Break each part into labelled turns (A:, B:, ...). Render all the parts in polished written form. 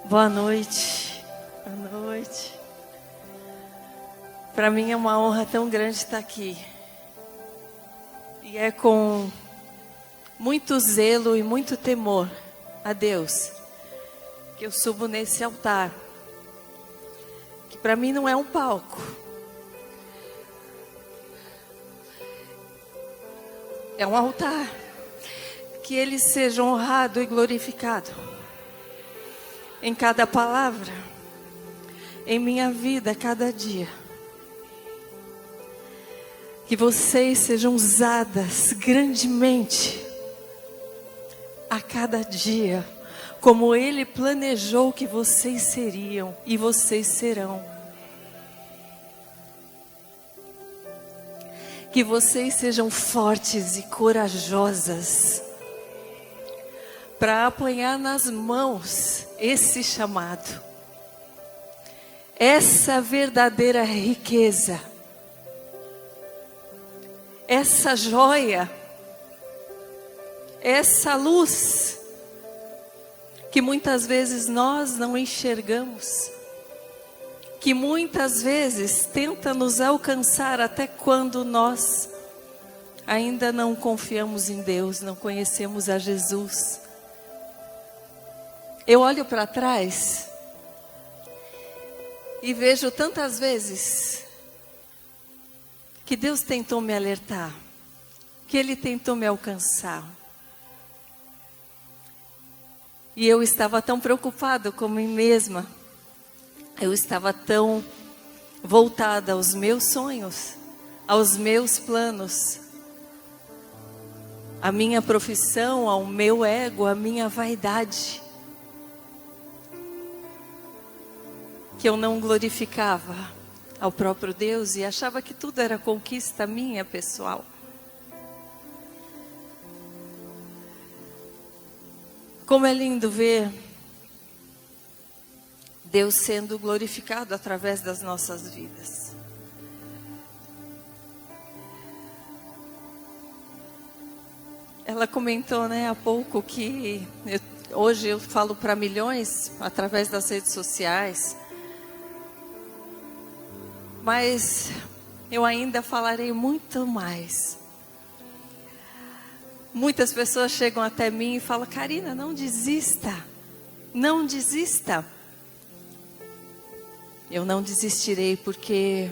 A: Boa noite. Boa noite. Para mim é uma honra tão grande estar aqui. E é com muito zelo e muito temor a Deus que eu subo nesse altar. Que para mim não é um palco. É um altar. Que Ele seja honrado e glorificado em cada palavra, em minha vida, cada dia. Que vocês sejam usadas grandemente a cada dia, como Ele planejou que vocês seriam e vocês serão. Que vocês sejam fortes e corajosas para apanhar nas mãos esse chamado, essa verdadeira riqueza, essa joia, essa luz que muitas vezes nós não enxergamos, que muitas vezes tenta nos alcançar até quando nós ainda não confiamos em Deus, não conhecemos a Jesus. Eu olho para trás e vejo tantas vezes que Deus tentou me alertar, que Ele tentou me alcançar. E eu estava tão preocupada com mim mesma, eu estava tão voltada aos meus sonhos, aos meus planos, à minha profissão, ao meu ego, à minha vaidade, que eu não glorificava ao próprio Deus e achava que tudo era conquista minha, pessoal. Como é lindo ver Deus sendo glorificado através das nossas vidas. Ela comentou, há pouco que hoje eu falo para milhões através das redes sociais. Mas eu ainda falarei muito mais. Muitas pessoas chegam até mim e falam: Karina, não desista. Não desista. Eu não desistirei porque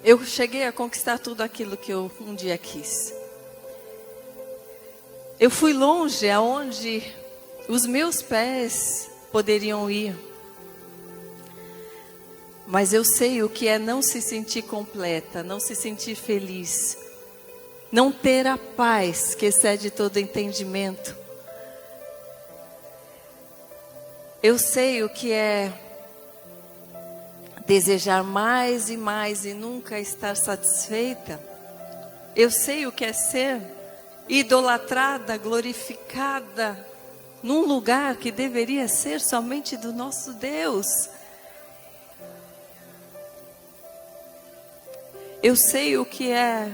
A: eu cheguei a conquistar tudo aquilo que eu um dia quis. Eu fui longe aonde os meus pés poderiam ir. Mas eu sei o que é não se sentir completa, não se sentir feliz, não ter a paz que excede todo entendimento. Eu sei o que é desejar mais e mais e nunca estar satisfeita. Eu sei o que é ser idolatrada, glorificada, num lugar que deveria ser somente do nosso Deus. Eu sei o que é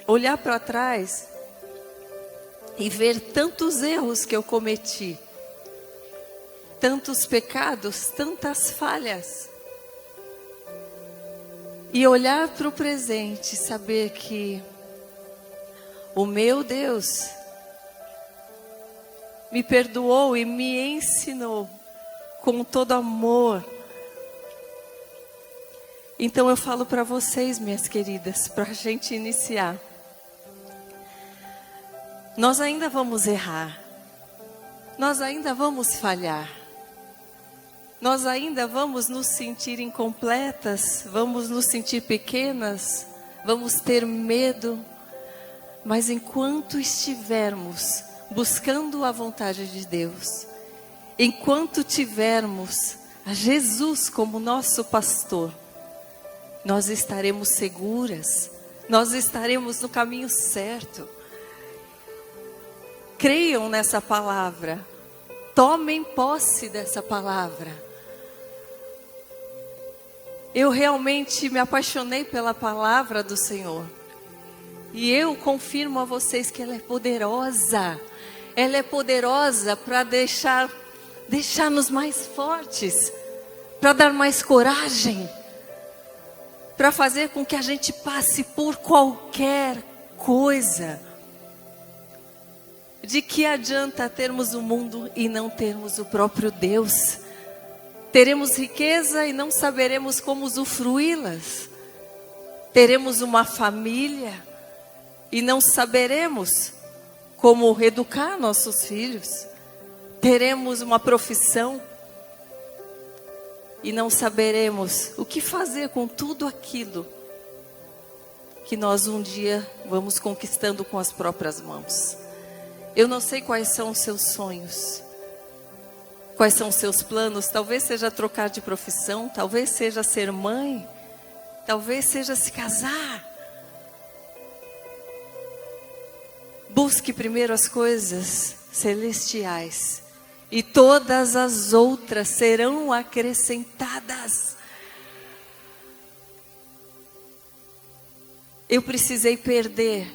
A: olhar para trás e ver tantos erros que eu cometi, tantos pecados, tantas falhas. E olhar para o presente e saber que o meu Deus me perdoou e me ensinou com todo amor. Então eu falo para vocês, minhas queridas, para a gente iniciar. Nós ainda vamos errar. Nós ainda vamos falhar. Nós ainda vamos nos sentir incompletas, vamos nos sentir pequenas, vamos ter medo. Mas enquanto estivermos buscando a vontade de Deus, enquanto tivermos a Jesus como nosso pastor, nós estaremos seguras, nós estaremos no caminho certo. Creiam nessa palavra, tomem posse dessa palavra. Eu realmente me apaixonei pela palavra do Senhor. E eu confirmo a vocês que ela é poderosa. Ela é poderosa para deixar deixar-nos mais fortes, para dar mais coragem, para fazer com que a gente passe por qualquer coisa. De que adianta termos o mundo e não termos o próprio Deus? Teremos riqueza e não saberemos como usufruí-las. Teremos uma família e não saberemos como educar nossos filhos. Teremos uma profissão e não saberemos o que fazer com tudo aquilo que nós um dia vamos conquistando com as próprias mãos. Eu não sei quais são os seus sonhos, quais são os seus planos. Talvez seja trocar de profissão, talvez seja ser mãe, talvez seja se casar. Busque primeiro as coisas celestiais e todas as outras serão acrescentadas. Eu precisei perder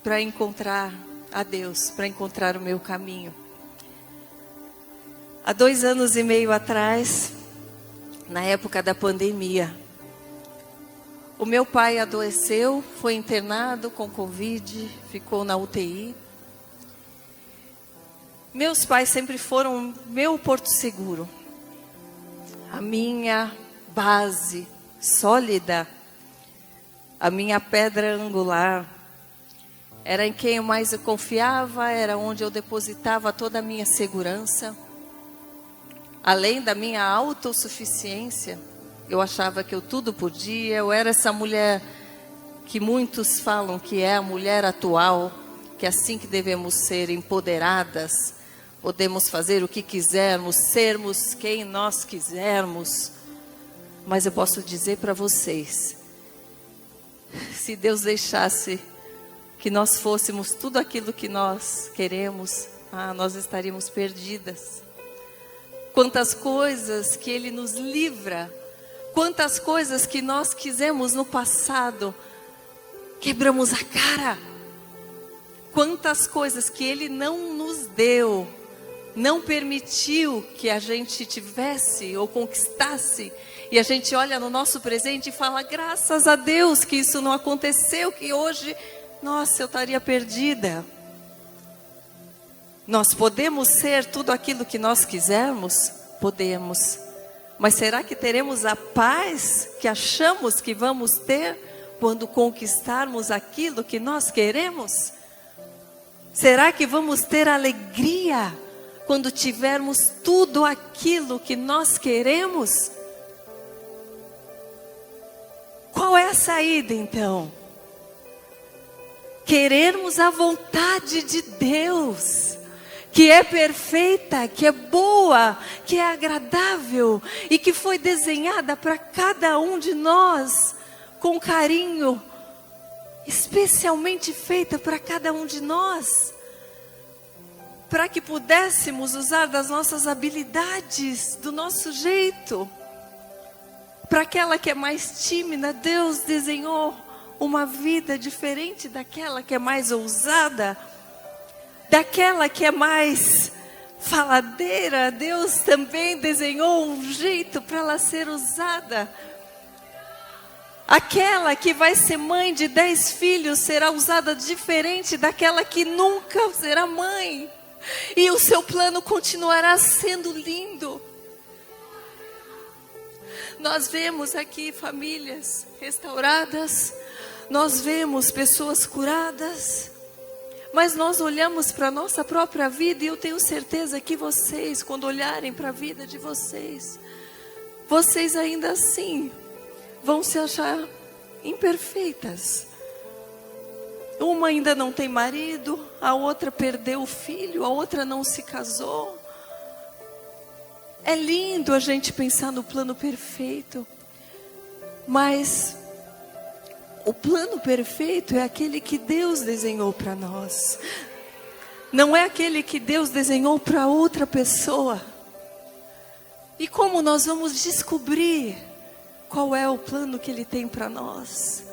A: para encontrar a Deus, para encontrar o meu caminho. Há 2 anos e meio atrás, na época da pandemia, o meu pai adoeceu, foi internado com Covid, ficou na UTI. Meus pais sempre foram meu porto seguro, a minha base sólida, a minha pedra angular. Era em quem mais eu confiava, era onde eu depositava toda a minha segurança. Além da minha autossuficiência, eu achava que eu tudo podia. Eu era essa mulher que muitos falam que é a mulher atual, que é assim que devemos ser, empoderadas. Podemos fazer o que quisermos, sermos quem nós quisermos. Mas eu posso dizer para vocês, se Deus deixasse que nós fôssemos tudo aquilo que nós queremos, nós estaríamos perdidas. Quantas coisas que Ele nos livra, quantas coisas que nós quisemos no passado, quebramos a cara. Quantas coisas que Ele não nos deu, não permitiu que a gente tivesse ou conquistasse. E a gente olha no nosso presente e fala, graças a Deus que isso não aconteceu, que hoje, nossa, eu estaria perdida. Nós podemos ser tudo aquilo que nós quisermos? Podemos. Mas será que teremos a paz que achamos que vamos ter quando conquistarmos aquilo que nós queremos? Será que vamos ter alegria quando tivermos tudo aquilo que nós queremos? Qual é a saída então? Querermos a vontade de Deus, que é perfeita, que é boa, que é agradável e que foi desenhada para cada um de nós com carinho, especialmente feita para cada um de nós, para que pudéssemos usar das nossas habilidades, do nosso jeito. Para aquela que é mais tímida, Deus desenhou uma vida diferente daquela que é mais ousada, daquela que é mais faladeira. Deus também desenhou um jeito para ela ser usada. Aquela que vai ser mãe de 10 filhos será usada diferente daquela que nunca será mãe. E o seu plano continuará sendo lindo. Nós vemos aqui famílias restauradas, nós vemos pessoas curadas, mas nós olhamos para a nossa própria vida e eu tenho certeza que vocês, quando olharem para a vida de vocês, vocês ainda assim vão se achar imperfeitas. Uma ainda não tem marido, a outra perdeu o filho, a outra não se casou. É lindo a gente pensar no plano perfeito, mas o plano perfeito é aquele que Deus desenhou para nós. Não é aquele que Deus desenhou para outra pessoa. E como nós vamos descobrir qual é o plano que Ele tem para nós?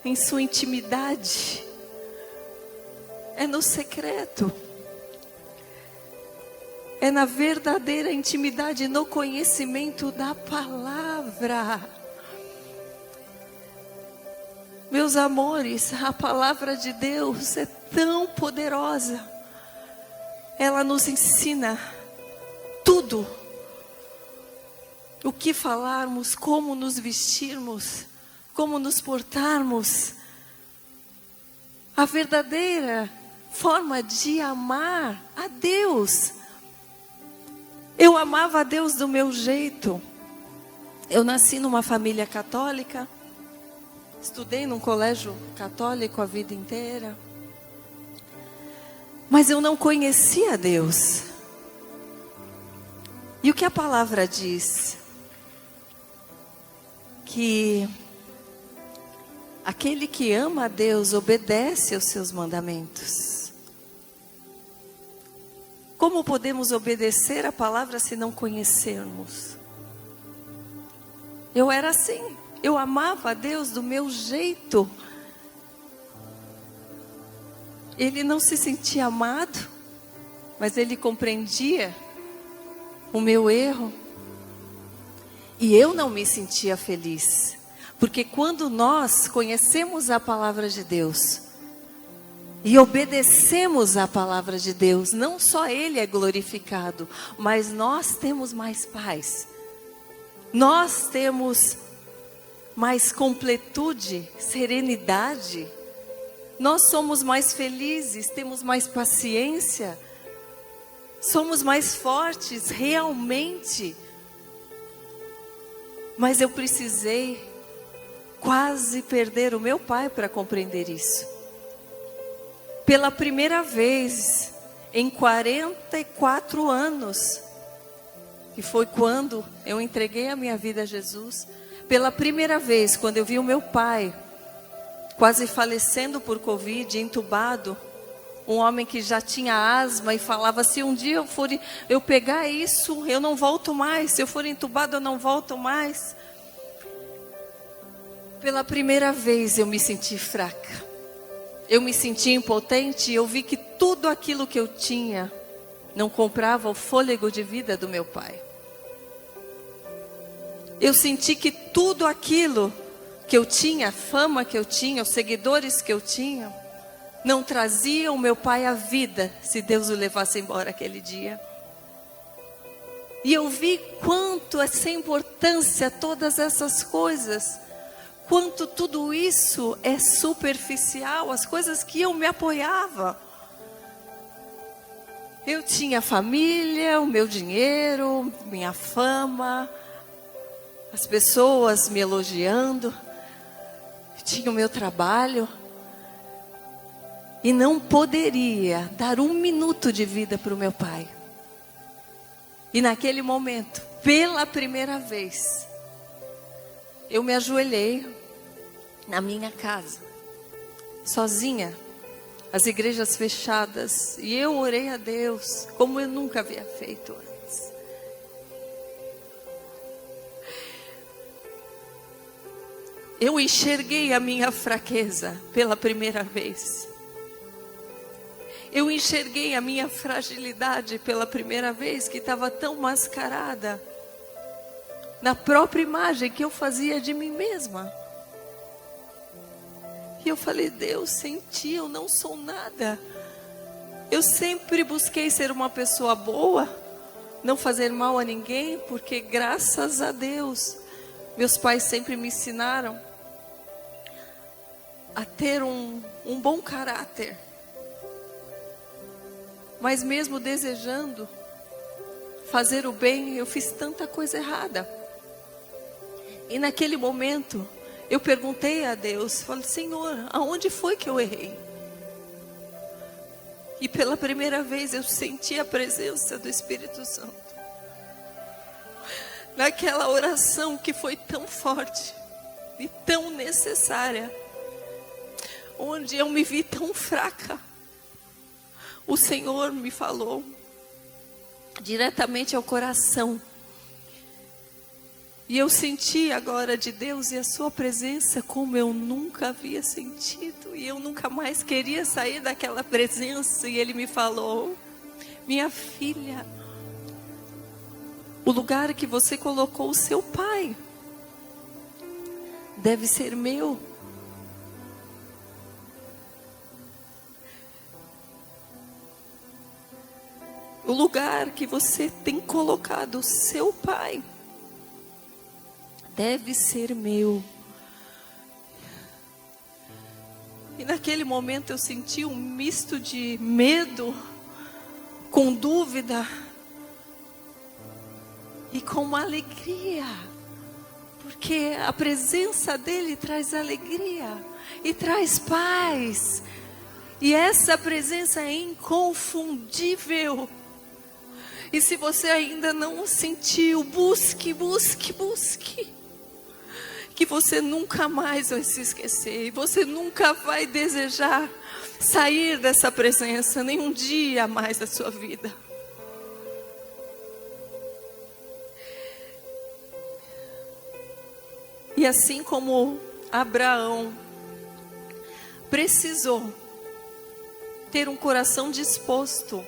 A: Em sua intimidade. É no secreto. É na verdadeira intimidade, no conhecimento da palavra. Meus amores, a palavra de Deus é tão poderosa. Ela nos ensina tudo. O que falarmos, como nos vestirmos, como nos portarmos. A verdadeira forma de amar a Deus. Eu amava a Deus do meu jeito. Eu nasci numa família católica. Estudei num colégio católico a vida inteira. Mas eu não conhecia Deus. E o que a palavra diz? Que aquele que ama a Deus obedece aos seus mandamentos. Como podemos obedecer a palavra se não conhecermos? Eu era assim. Eu amava a Deus do meu jeito. Ele não se sentia amado, mas ele compreendia o meu erro. E eu não me sentia feliz. Porque quando nós conhecemos a palavra de Deus e obedecemos à palavra de Deus, não só Ele é glorificado, mas nós temos mais paz. Nós temos mais completude, serenidade. Nós somos mais felizes, temos mais paciência. Somos mais fortes, realmente. Mas eu precisei quase perder o meu pai para compreender isso. Pela primeira vez em 44 anos, que foi quando eu entreguei a minha vida a Jesus, pela primeira vez, quando eu vi o meu pai quase falecendo por Covid, entubado, um homem que já tinha asma e falava, se um dia eu pegar isso, eu não volto mais, se eu for entubado eu não volto mais. Pela primeira vez eu me senti fraca. Eu me senti impotente e eu vi que tudo aquilo que eu tinha não comprava o fôlego de vida do meu pai. Eu senti que tudo aquilo que eu tinha, a fama que eu tinha, os seguidores que eu tinha, não traziam o meu pai à vida se Deus o levasse embora aquele dia. E eu vi quanto é sem importância todas essas coisas. Quanto tudo isso é superficial, as coisas que eu me apoiava. Eu tinha família, o meu dinheiro, minha fama, as pessoas me elogiando, eu tinha o meu trabalho. E não poderia dar um minuto de vida para o meu pai. E naquele momento, pela primeira vez, eu me ajoelhei na minha casa, sozinha, as igrejas fechadas, e eu orei a Deus como eu nunca havia feito antes. Eu enxerguei a minha fraqueza pela primeira vez. Eu enxerguei a minha fragilidade pela primeira vez, que estava tão mascarada na própria imagem que eu fazia de mim mesma. E eu falei, Deus, sem ti eu não sou nada. Eu sempre busquei ser uma pessoa boa, não fazer mal a ninguém, porque graças a Deus, meus pais sempre me ensinaram a ter um bom caráter. Mas mesmo desejando fazer o bem, eu fiz tanta coisa errada. E naquele momento, eu perguntei a Deus, falei, Senhor, aonde foi que eu errei? E pela primeira vez eu senti a presença do Espírito Santo. Naquela oração que foi tão forte e tão necessária, onde eu me vi tão fraca, o Senhor me falou diretamente ao coração. E eu senti agora de Deus e a sua presença como eu nunca havia sentido. E eu nunca mais queria sair daquela presença. E Ele me falou, minha filha, O lugar que você colocou o seu pai deve ser meu. O lugar que você tem colocado o seu pai deve ser meu. E naquele momento eu senti um misto de medo, com dúvida e com uma alegria, porque a presença dele traz alegria e traz paz, e essa presença é inconfundível. E se você ainda não o sentiu, busque, busque, busque, que você nunca mais vai se esquecer, e você nunca vai desejar sair dessa presença, nem um dia mais da sua vida. E assim como Abraão precisou ter um coração disposto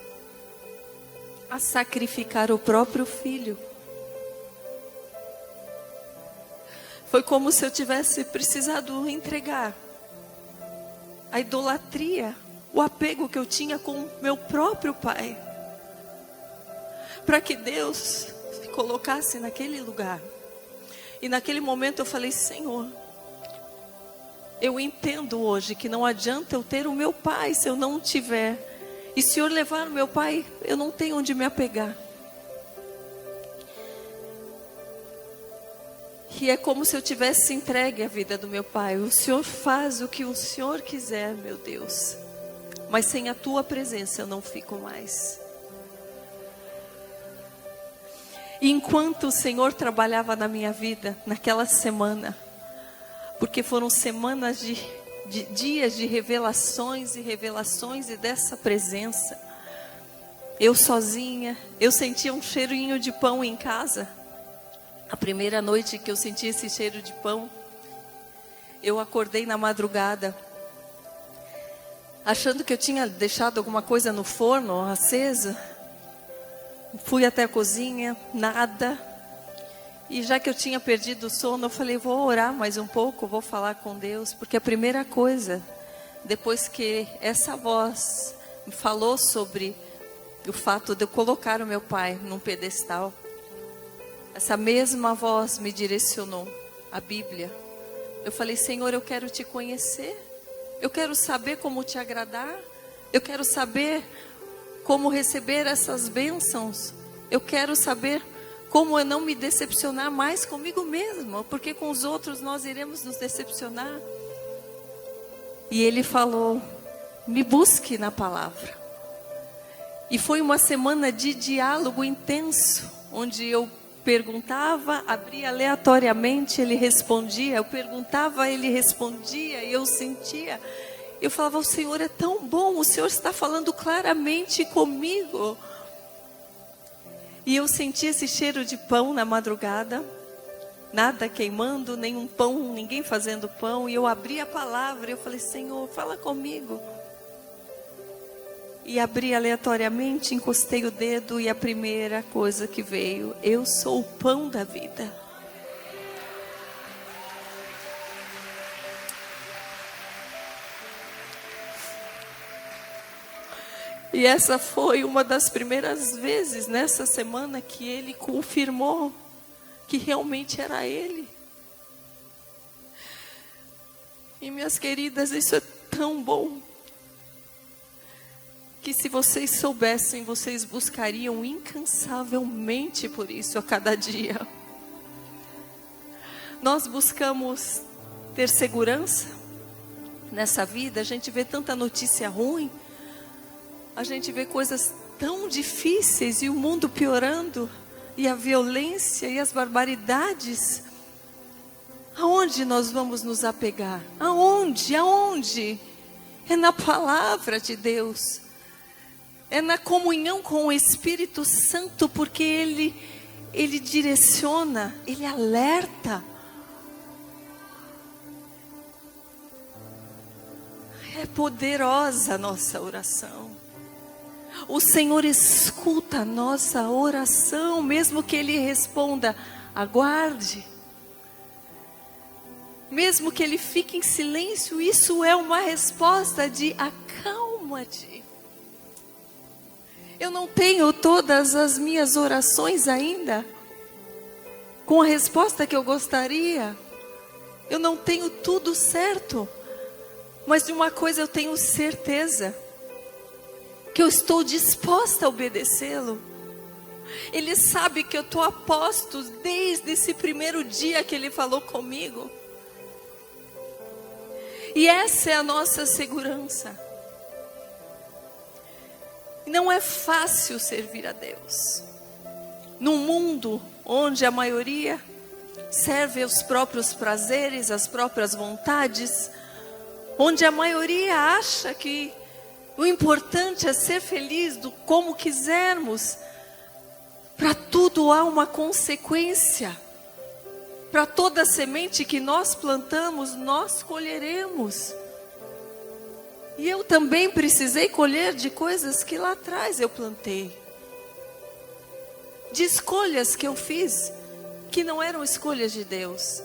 A: a sacrificar o próprio filho, foi como se eu tivesse precisado entregar a idolatria, o apego que eu tinha com meu próprio pai, para que Deus me colocasse naquele lugar. E naquele momento eu falei: Senhor, eu entendo hoje que não adianta eu ter o meu pai se eu não o tiver. E se o Senhor levar o meu pai, eu não tenho onde me apegar. E é como se eu tivesse entregue a vida do meu pai. O Senhor faz o que o Senhor quiser, meu Deus. Mas sem a tua presença eu não fico mais. E enquanto o Senhor trabalhava na minha vida, naquela semana, porque foram semanas de dias de revelações e revelações, e dessa presença, eu sozinha, eu sentia um cheirinho de pão em casa. A primeira noite que eu senti esse cheiro de pão, eu acordei na madrugada, achando que eu tinha deixado alguma coisa no forno acesa. Fui até a cozinha, nada. E já que eu tinha perdido o sono, eu falei: vou orar mais um pouco, vou falar com Deus. Porque a primeira coisa, depois que essa voz me falou sobre o fato de eu colocar o meu pai num pedestal, essa mesma voz me direcionou à Bíblia. Eu falei: Senhor, eu quero te conhecer, eu quero saber como te agradar, eu quero saber como receber essas bênçãos, eu quero saber como eu não me decepcionar mais comigo mesmo, porque com os outros nós iremos nos decepcionar. E ele falou: me busque na palavra. E foi uma semana de diálogo intenso, onde eu perguntava, abria aleatoriamente, ele respondia. Eu perguntava, ele respondia, e eu sentia. Eu falava: o Senhor é tão bom, o Senhor está falando claramente comigo. E eu senti esse cheiro de pão na madrugada, nada queimando, nenhum pão, ninguém fazendo pão. E eu abri a palavra, eu falei: Senhor, fala comigo. E abri aleatoriamente, encostei o dedo, e a primeira coisa que veio: eu sou o pão da vida. E essa foi uma das primeiras vezes nessa semana que ele confirmou que realmente era ele. E minhas queridas, isso é tão bom, que se vocês soubessem, vocês buscariam incansavelmente por isso a cada dia. Nós buscamos ter segurança nessa vida. A gente vê tanta notícia ruim, a gente vê coisas tão difíceis, e o mundo piorando, e a violência e as barbaridades. Aonde nós vamos nos apegar? Aonde? Aonde? É na palavra de Deus. É na comunhão com o Espírito Santo, porque Ele direciona, Ele alerta. É poderosa a nossa oração. O Senhor escuta a nossa oração, mesmo que Ele responda, aguarde. Mesmo que Ele fique em silêncio, isso é uma resposta de acalma-te. Eu não tenho todas as minhas orações ainda com a resposta que eu gostaria. Eu não tenho tudo certo. Mas de uma coisa eu tenho certeza, que eu estou disposta a obedecê-lo. Ele sabe que eu estou a postos desde esse primeiro dia que Ele falou comigo. E essa é a nossa segurança. Não é fácil servir a Deus. Num mundo onde a maioria serve aos próprios prazeres, às próprias vontades, onde a maioria acha que o importante é ser feliz como quisermos. Para tudo há uma consequência. Para toda semente que nós plantamos, nós colheremos. E eu também precisei colher de coisas que lá atrás eu plantei. De escolhas que eu fiz, que não eram escolhas de Deus.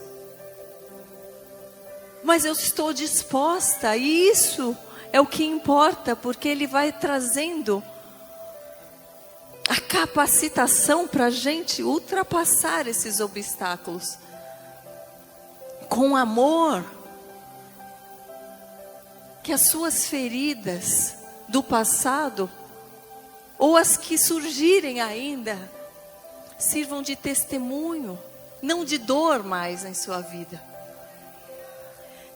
A: Mas eu estou disposta, e isso é o que importa, porque Ele vai trazendo a capacitação para a gente ultrapassar esses obstáculos. Com amor, que as suas feridas do passado, ou as que surgirem ainda, sirvam de testemunho, não de dor mais em sua vida.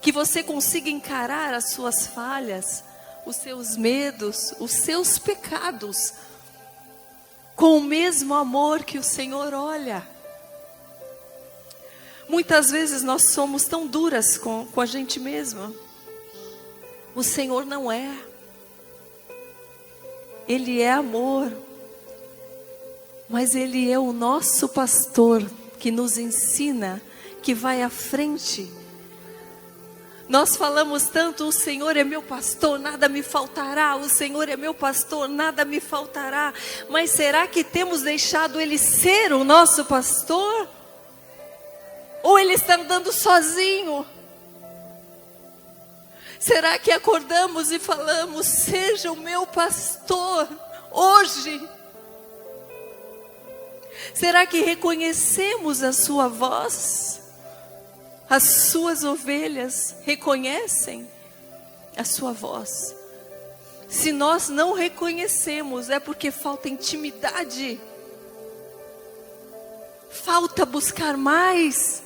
A: Que você consiga encarar as suas falhas, os seus medos, os seus pecados, com o mesmo amor que o Senhor olha. Muitas vezes nós somos tão duras com a gente mesma. O Senhor não é. Ele é amor. Mas Ele é o nosso pastor que nos ensina, que vai à frente. Nós falamos tanto, o Senhor é meu pastor, nada me faltará. O Senhor é meu pastor, nada me faltará. Mas será que temos deixado Ele ser o nosso pastor? Ou Ele está andando sozinho? Será que acordamos e falamos, seja o meu pastor hoje? Será que reconhecemos a sua voz? As suas ovelhas reconhecem a sua voz. Se nós não reconhecemos, é porque falta intimidade. Falta buscar mais.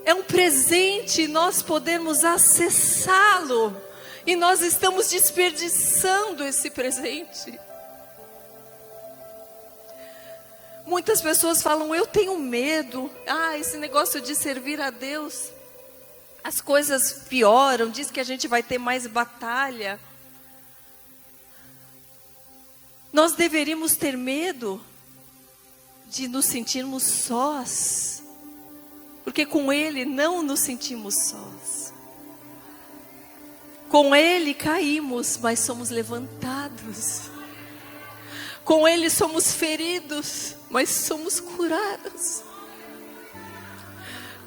A: É um presente nós podermos acessá-lo. E nós estamos desperdiçando esse presente. Muitas pessoas falam, eu tenho medo. Esse negócio de servir a Deus, as coisas pioram, diz que a gente vai ter mais batalha. Nós deveríamos ter medo de nos sentirmos sós, porque com Ele não nos sentimos sós. Com Ele caímos, mas somos levantados. Com Ele somos feridos, mas somos curados.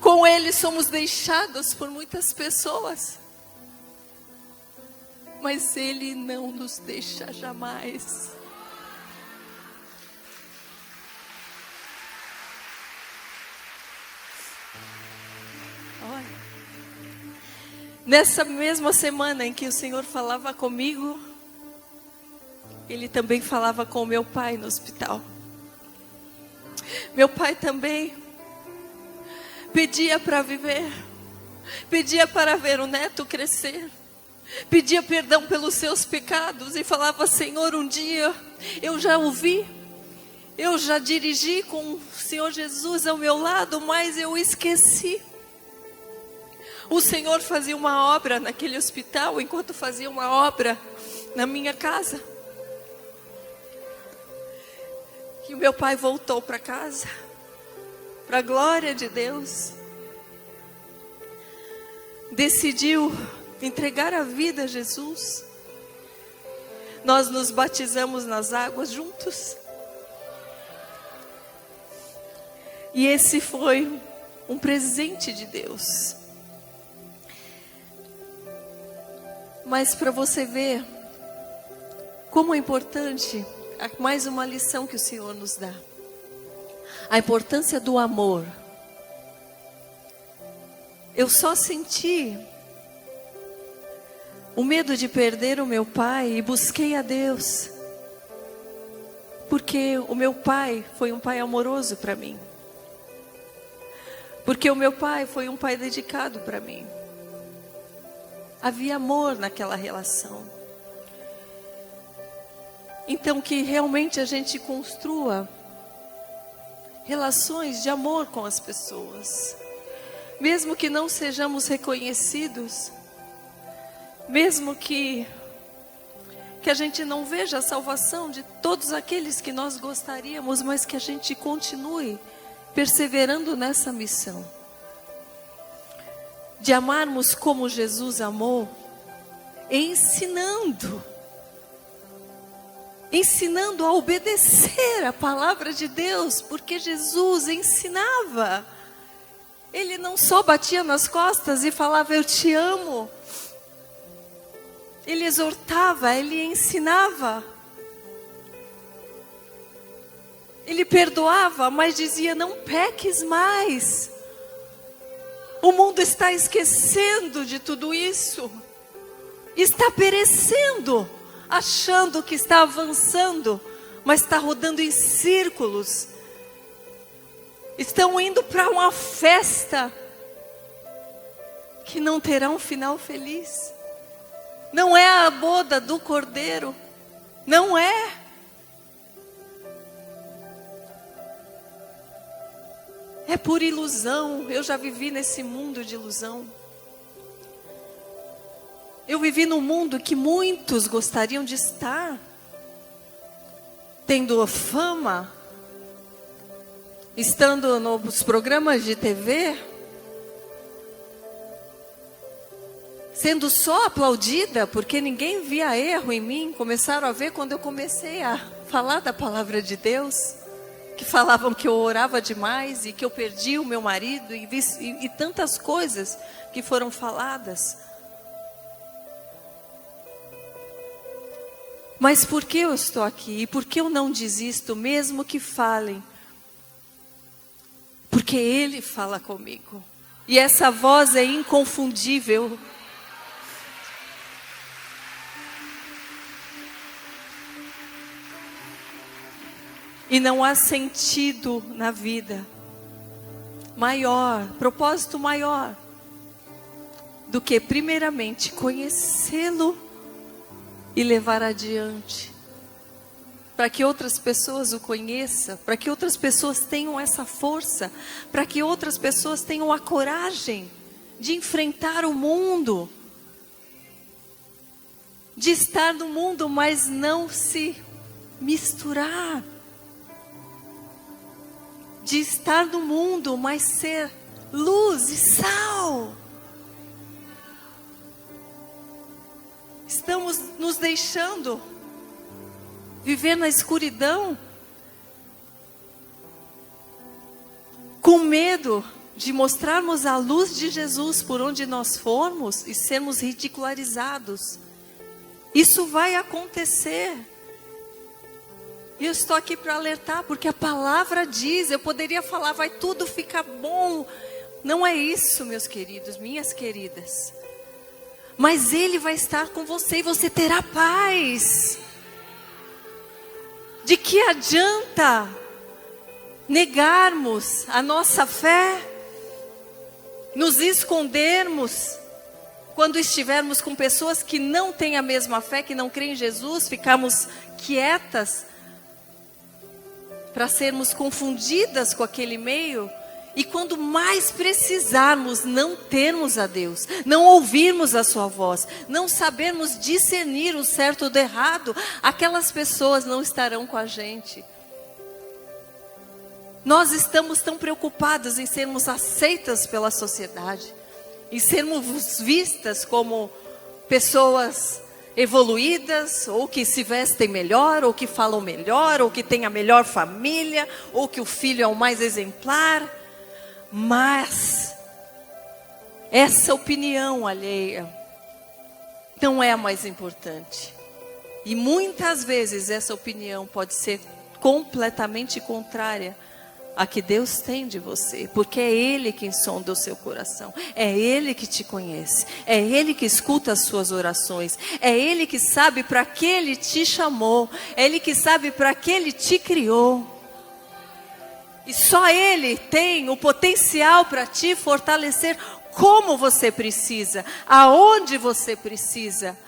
A: Com Ele somos deixados por muitas pessoas, mas Ele não nos deixa jamais. Olha, nessa mesma semana em que o Senhor falava comigo, Ele também falava com meu pai no hospital. Meu pai também pedia para viver, pedia para ver o neto crescer, pedia perdão pelos seus pecados e falava, Senhor, um dia eu já ouvi, eu já dirigi com o Senhor Jesus ao meu lado, mas eu esqueci. O Senhor fazia uma obra naquele hospital, enquanto fazia uma obra na minha casa. E o meu pai voltou para casa, para a glória de Deus. Decidiu entregar a vida a Jesus. nós nos batizamos nas águas juntos. E esse foi um presente de Deus. Mas para você ver como é importante, mais uma lição que o Senhor nos dá. A importância do amor. Eu só senti o medo de perder o meu pai e busquei a Deus. Porque o meu pai foi um pai amoroso para mim. Porque o meu pai foi um pai dedicado para mim. Havia amor naquela relação. Então que realmente a gente construa relações de amor com as pessoas. Mesmo que não sejamos reconhecidos, mesmo que a gente não veja a salvação de todos aqueles que nós gostaríamos, mas que a gente continue perseverando nessa missão. De amarmos como Jesus amou, ensinando a obedecer a palavra de Deus, porque Jesus ensinava. Ele não só batia nas costas e falava, eu te amo. Ele exortava, ele ensinava. Ele perdoava, mas dizia, não peques mais. O mundo está esquecendo de tudo isso. Está perecendo, achando que está avançando, mas está rodando em círculos. Estão indo para uma festa que não terá um final feliz. Não é a boda do Cordeiro. Não é. É por ilusão. Eu já vivi nesse mundo de ilusão. Eu vivi num mundo que muitos gostariam de estar. Tendo fama. Estando nos programas de TV. Sendo só aplaudida, porque ninguém via erro em mim. Começaram a ver quando eu comecei a falar da palavra de Deus. Que falavam que eu orava demais e que eu perdi o meu marido e tantas coisas que foram faladas. Mas por que eu estou aqui? E por que eu não desisto, mesmo que falem? Porque Ele fala comigo. E essa voz é inconfundível. E não há sentido na vida maior, propósito maior, do que primeiramente conhecê-lo e levar adiante. Para que outras pessoas o conheçam, para que outras pessoas tenham essa força, para que outras pessoas tenham a coragem de enfrentar o mundo, de estar no mundo, mas não se misturar. De estar no mundo, mas ser luz e sal. Estamos nos deixando viver na escuridão, com medo de mostrarmos a luz de Jesus por onde nós formos e sermos ridicularizados. Isso vai acontecer. E eu estou aqui para alertar, porque a palavra diz, eu poderia falar, vai tudo ficar bom. Não é isso, meus queridos, minhas queridas. Mas Ele vai estar com você e você terá paz. De que adianta negarmos a nossa fé? Nos escondermos quando estivermos com pessoas que não têm a mesma fé, que não creem em Jesus, ficarmos quietas para sermos confundidas com aquele meio, e quando mais precisarmos não termos a Deus, não ouvirmos a sua voz, não sabermos discernir o certo do errado, aquelas pessoas não estarão com a gente. Nós estamos tão preocupados em sermos aceitas pela sociedade, em sermos vistas como pessoas evoluídas, ou que se vestem melhor, ou que falam melhor, ou que têm a melhor família, ou que o filho é o mais exemplar. Mas essa opinião alheia não é a mais importante. E muitas vezes essa opinião pode ser completamente contrária a que Deus tem de você, porque é Ele quem sonda o seu coração, é Ele que te conhece, é Ele que escuta as suas orações, é Ele que sabe para que Ele te chamou, é Ele que sabe para que Ele te criou. E só Ele tem o potencial para te fortalecer como você precisa, aonde você precisa.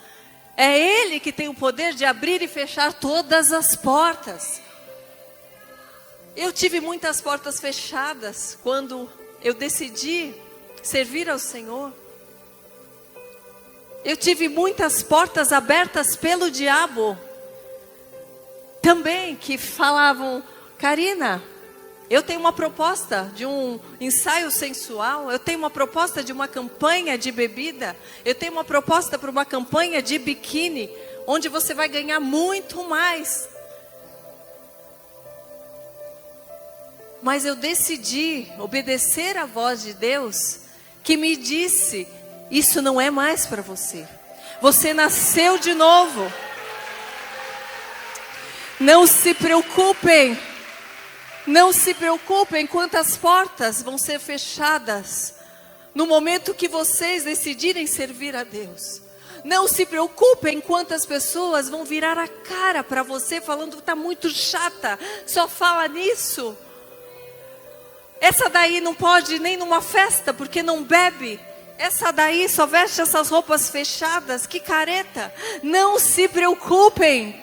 A: É Ele que tem o poder de abrir e fechar todas as portas. Eu tive muitas portas fechadas quando eu decidi servir ao Senhor. Eu tive muitas portas abertas pelo diabo. Também que falavam: Karina, eu tenho uma proposta de um ensaio sensual, eu tenho uma proposta de uma campanha de bebida, eu tenho uma proposta para uma campanha de biquíni, onde você vai ganhar muito mais. Mas eu decidi obedecer à voz de Deus, que me disse: isso não é mais para você. Você nasceu de novo. Não se preocupem. Não se preocupem quantas portas vão ser fechadas no momento que vocês decidirem servir a Deus. Não se preocupem quantas pessoas vão virar a cara para você falando: está muito chata, só fala nisso. Essa daí não pode ir nem numa festa porque não bebe. Essa daí só veste essas roupas fechadas, que careta. Não se preocupem.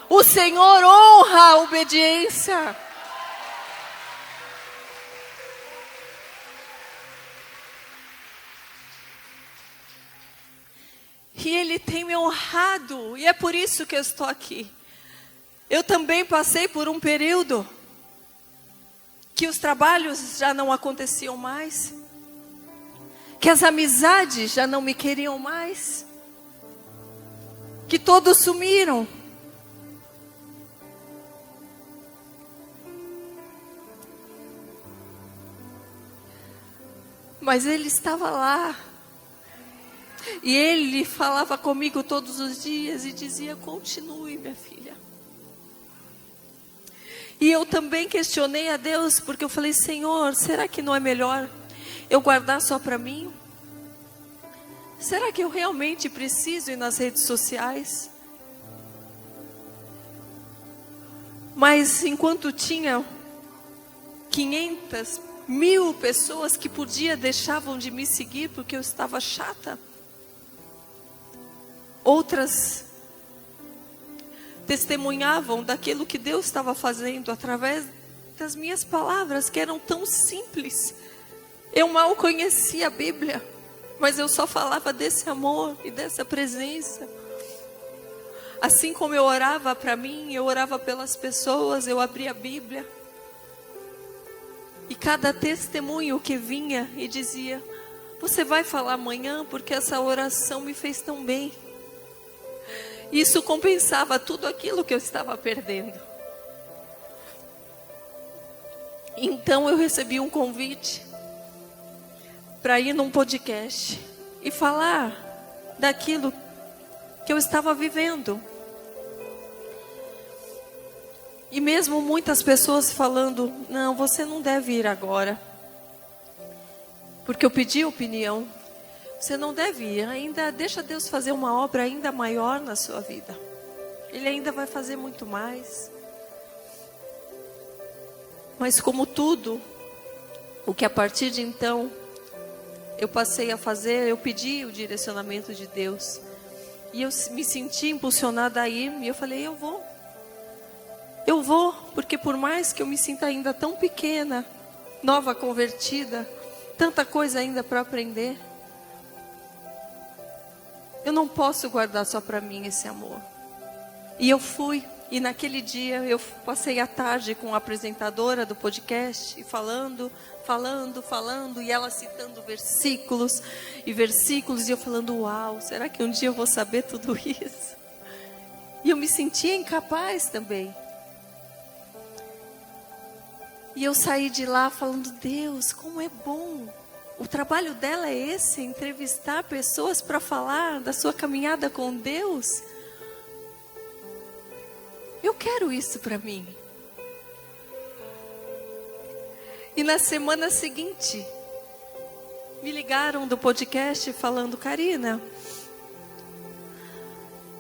A: O Senhor honra a obediência. E Ele tem me honrado. E é por isso que eu estou aqui. Eu também passei por um período que os trabalhos já não aconteciam mais, que as amizades já não me queriam mais, que todos sumiram. Mas Ele estava lá, e Ele falava comigo todos os dias e dizia: continue, minha filha. E eu também questionei a Deus, porque eu falei: Senhor, será que não é melhor eu guardar só para mim? Será que eu realmente preciso ir nas redes sociais? Mas enquanto tinha 500, 1000 pessoas que por dia deixavam de me seguir porque eu estava chata, outras testemunhavam daquilo que Deus estava fazendo através das minhas palavras, que eram tão simples. Eu mal conhecia a Bíblia, mas eu só falava desse amor e dessa presença. Assim como eu orava para mim, eu orava pelas pessoas, eu abria a Bíblia. E cada testemunho que vinha e dizia: você vai falar amanhã porque essa oração me fez tão bem. Isso compensava tudo aquilo que eu estava perdendo. Então eu recebi um convite para ir num podcast e falar daquilo que eu estava vivendo. E mesmo muitas pessoas falando: não, você não deve ir agora, porque eu pedi opinião. Você não deve ir, ainda deixa Deus fazer uma obra ainda maior na sua vida. Ele ainda vai fazer muito mais. Mas como tudo, o que a partir de então eu passei a fazer, eu pedi o direcionamento de Deus. E eu me senti impulsionada a ir, e eu falei: eu vou. Eu vou, porque por mais que eu me sinta ainda tão pequena, nova convertida, tanta coisa ainda para aprender, eu não posso guardar só para mim esse amor. E eu fui. E naquele dia eu passei a tarde com a apresentadora do podcast, falando, e ela citando versículos, e eu falando, uau, será que um dia eu vou saber tudo isso? E eu me sentia incapaz também. E eu saí de lá falando, Deus, como é bom. O trabalho dela é esse, entrevistar pessoas para falar da sua caminhada com Deus. Eu quero isso para mim. E na semana seguinte, me ligaram do podcast falando, Karina,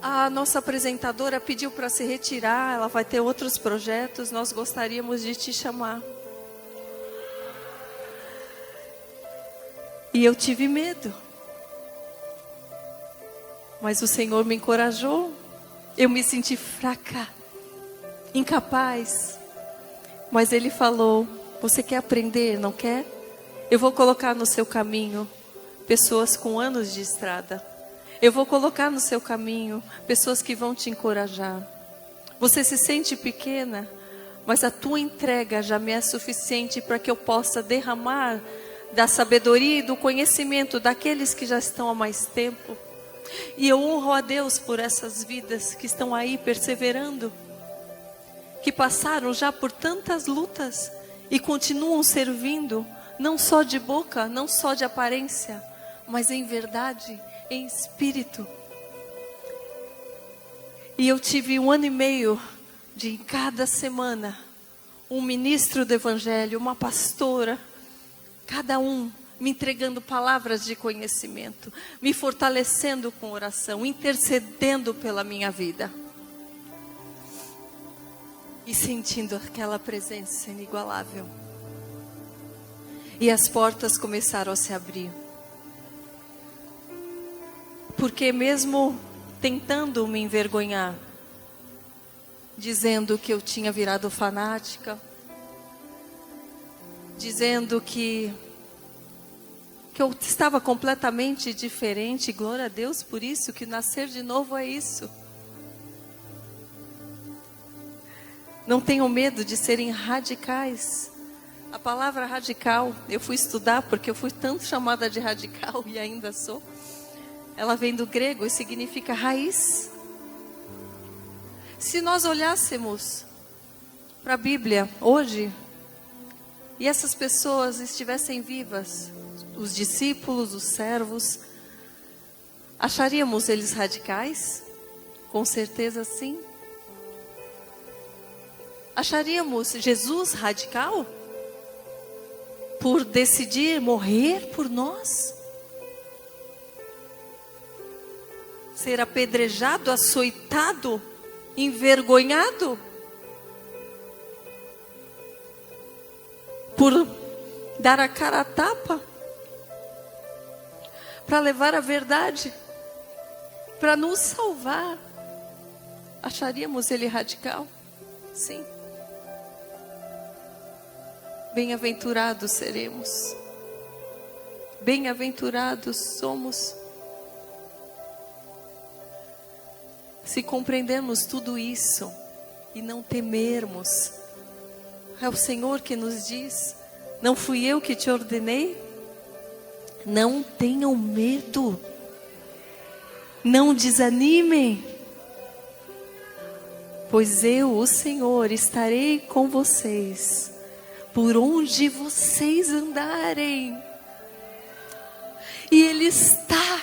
A: a nossa apresentadora pediu para se retirar, ela vai ter outros projetos, nós gostaríamos de te chamar. E eu tive medo. Mas o Senhor me encorajou. Eu me senti fraca, incapaz. Mas Ele falou, você quer aprender, não quer? Eu vou colocar no seu caminho pessoas com anos de estrada. Eu vou colocar no seu caminho pessoas que vão te encorajar. Você se sente pequena, mas a tua entrega já me é suficiente para que eu possa derramar da sabedoria e do conhecimento daqueles que já estão há mais tempo. E eu honro a Deus por essas vidas que estão aí perseverando, que passaram já por tantas lutas e continuam servindo, não só de boca, não só de aparência, mas em verdade, em espírito. E eu tive 1 ano e meio de em cada semana um ministro do evangelho, uma pastora, cada um me entregando palavras de conhecimento, me fortalecendo com oração, intercedendo pela minha vida. E sentindo aquela presença inigualável. E as portas começaram a se abrir. Porque mesmo tentando me envergonhar, dizendo que eu tinha virado fanática, dizendo que eu estava completamente diferente, glória a Deus por isso, que nascer de novo é isso. Não tenham medo de serem radicais. A palavra radical, eu fui estudar porque eu fui tanto chamada de radical e ainda sou. Ela vem do grego e significa raiz. Se nós olhássemos para a Bíblia hoje, e essas pessoas estivessem vivas, os discípulos, os servos, acharíamos eles radicais? Com certeza sim. Acharíamos Jesus radical? Por decidir morrer por nós? Ser apedrejado, açoitado, envergonhado? Por dar a cara a tapa? Para levar a verdade? Para nos salvar? Acharíamos ele radical? Sim. Bem-aventurados seremos. Bem-aventurados somos. Se compreendermos tudo isso e não temermos, é o Senhor que nos diz, não fui eu que te ordenei? Não tenham medo, não desanimem, pois eu, o Senhor, estarei com vocês, por onde vocês andarem. E Ele está,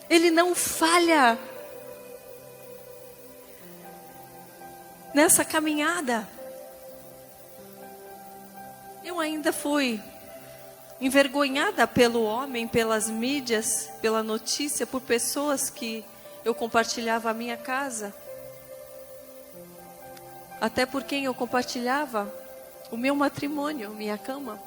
A: Ele não falha. Nessa caminhada, eu ainda fui envergonhada pelo homem, pelas mídias, pela notícia, por pessoas que eu compartilhava a minha casa. Até por quem eu compartilhava o meu matrimônio, minha cama.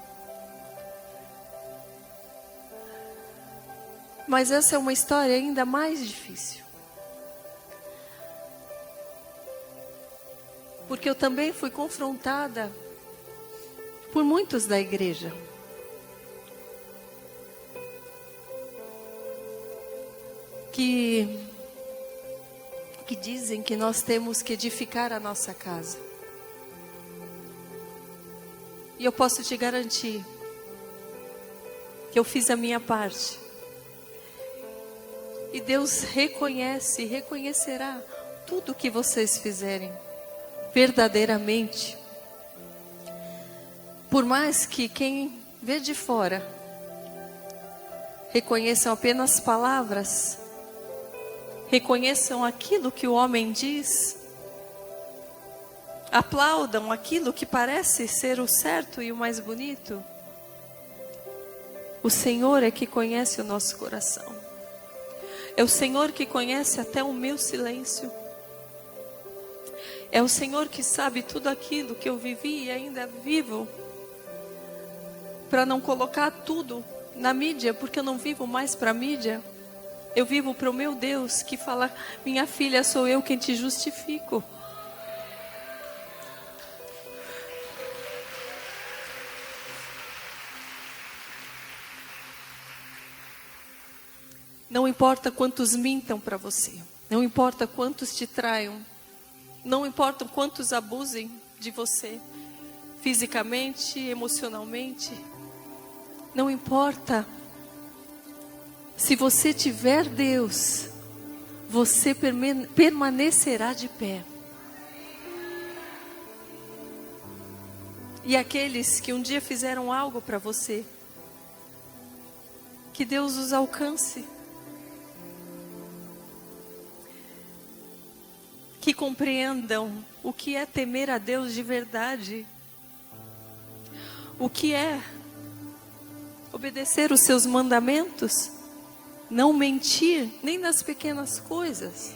A: Mas essa é uma história ainda mais difícil. Porque eu também fui confrontada por muitos da igreja. Que que dizem que nós temos que edificar a nossa casa. E eu posso te garantir que eu fiz a minha parte. E Deus reconhece e reconhecerá tudo que vocês fizerem, verdadeiramente. Por mais que quem vê de fora reconheçam apenas palavras, reconheçam aquilo que o homem diz, aplaudam aquilo que parece ser o certo e o mais bonito, o Senhor é que conhece o nosso coração. É o Senhor que conhece até o meu silêncio. É o Senhor que sabe tudo aquilo que eu vivi e ainda vivo, para não colocar tudo na mídia, porque eu não vivo mais para a mídia. Eu vivo para o meu Deus, que fala: minha filha, sou eu quem te justifico. Não importa quantos mintam para você, não importa quantos te traiam, não importa quantos abusem de você, fisicamente, emocionalmente, não importa. Se você tiver Deus, você permanecerá de pé. E aqueles que um dia fizeram algo para você, que Deus os alcance. Que compreendam o que é temer a Deus de verdade. O que é obedecer os seus mandamentos. Não mentir, nem nas pequenas coisas.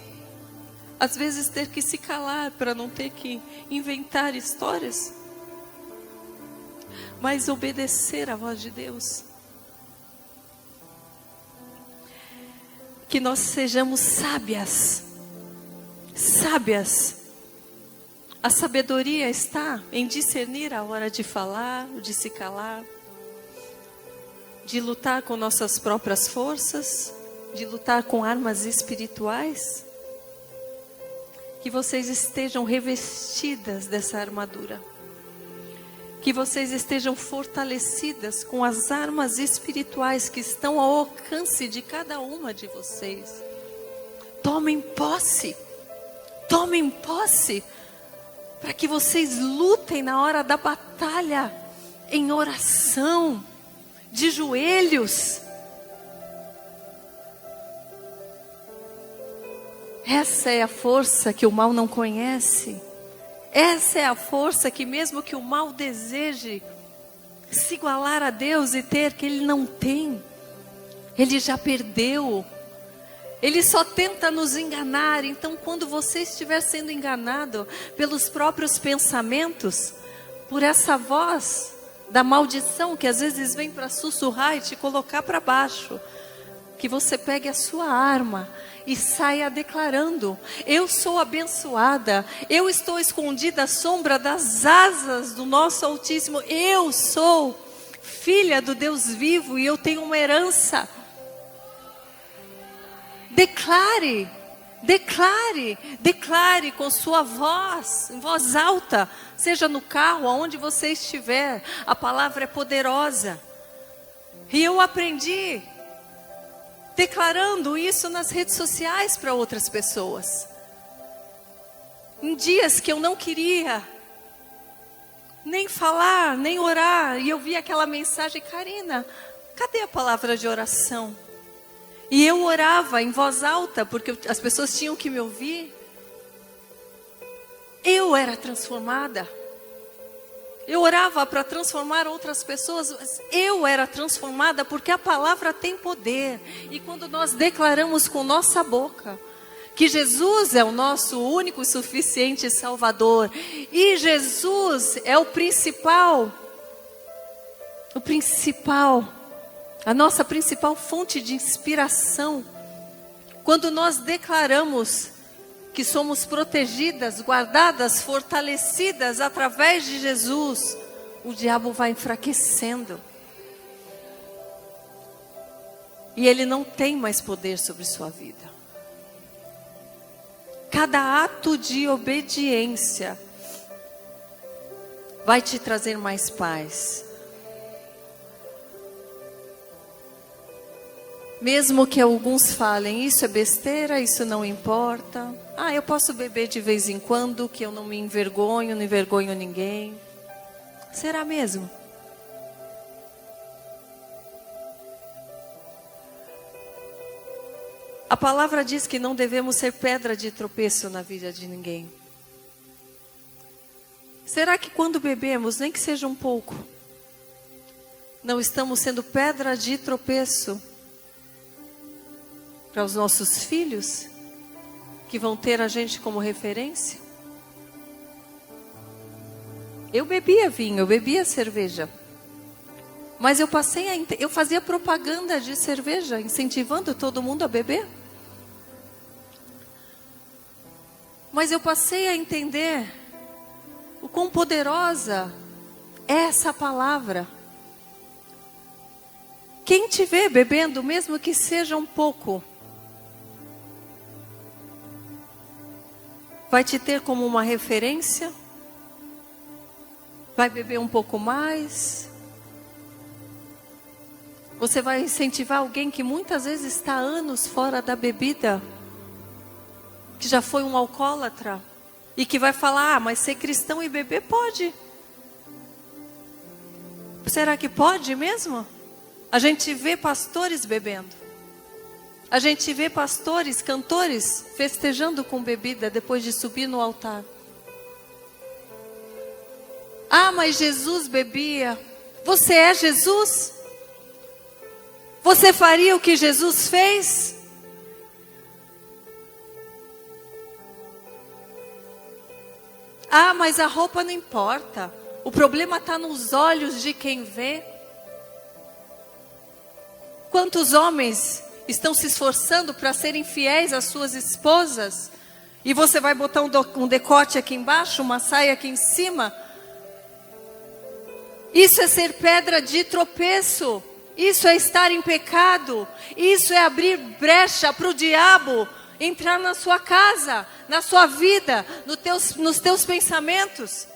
A: Às vezes ter que se calar para não ter que inventar histórias. Mas obedecer à voz de Deus. Que nós sejamos sábias. Sábias. A sabedoria está em discernir a hora de falar, de se calar, de lutar com nossas próprias forças, de lutar com armas espirituais. Que vocês estejam revestidas dessa armadura. Que vocês estejam fortalecidas com as armas espirituais que estão ao alcance de cada uma de vocês. Tomem posse. Tomem posse, para que vocês lutem na hora da batalha, em oração, de joelhos. Essa é a força que o mal não conhece. Essa é a força que mesmo que o mal deseje se igualar a Deus e ter, que ele não tem. Ele já perdeu. Ele só tenta nos enganar. Então, quando você estiver sendo enganado pelos próprios pensamentos, por essa voz da maldição que às vezes vem para sussurrar e te colocar para baixo, que você pegue a sua arma e saia declarando: eu sou abençoada, eu estou escondida à sombra das asas do nosso Altíssimo, eu sou filha do Deus vivo e eu tenho uma herança. Declare, declare, declare com sua voz, em voz alta, seja no carro, aonde você estiver, a palavra é poderosa. E eu aprendi declarando isso nas redes sociais para outras pessoas. Em dias que eu não queria nem falar, nem orar, e eu vi aquela mensagem: Karina, cadê a palavra de oração? E eu orava em voz alta, porque as pessoas tinham que me ouvir. Eu era transformada. Eu orava para transformar outras pessoas, mas eu era transformada porque a palavra tem poder. E quando nós declaramos com nossa boca que Jesus é o nosso único e suficiente Salvador, e Jesus é o principal, a nossa principal fonte de inspiração. Quando nós declaramos que somos protegidas, guardadas, fortalecidas através de Jesus, o diabo vai enfraquecendo. E ele não tem mais poder sobre sua vida. Cada ato de obediência vai te trazer mais paz. Mesmo que alguns falem, isso é besteira, isso não importa. Ah, eu posso beber de vez em quando, que eu não me envergonho, não envergonho ninguém. Será mesmo? A palavra diz que não devemos ser pedra de tropeço na vida de ninguém. Será que quando bebemos, nem que seja um pouco, não estamos sendo pedra de tropeço para os nossos filhos, que vão ter a gente como referência? Eu bebia vinho, eu bebia cerveja. Mas eu fazia propaganda de cerveja, incentivando todo mundo a beber. Mas eu passei a entender o quão poderosa é essa palavra. Quem te vê bebendo, mesmo que seja um pouco, vai te ter como uma referência, vai beber um pouco mais. Você vai incentivar alguém que muitas vezes está anos fora da bebida, que já foi um alcoólatra, e que vai falar, mas ser cristão e beber pode. Será que pode mesmo? A gente vê pastores bebendo. A gente vê pastores, cantores, festejando com bebida depois de subir no altar. Ah, mas Jesus bebia. Você é Jesus? Você faria o que Jesus fez? Ah, mas a roupa não importa. O problema está nos olhos de quem vê. Quantos homens estão se esforçando para serem fiéis às suas esposas? E você vai botar um decote aqui embaixo, uma saia aqui em cima? Isso é ser pedra de tropeço. Isso é estar em pecado. Isso é abrir brecha para o diabo entrar na sua casa, na sua vida, nos teus pensamentos.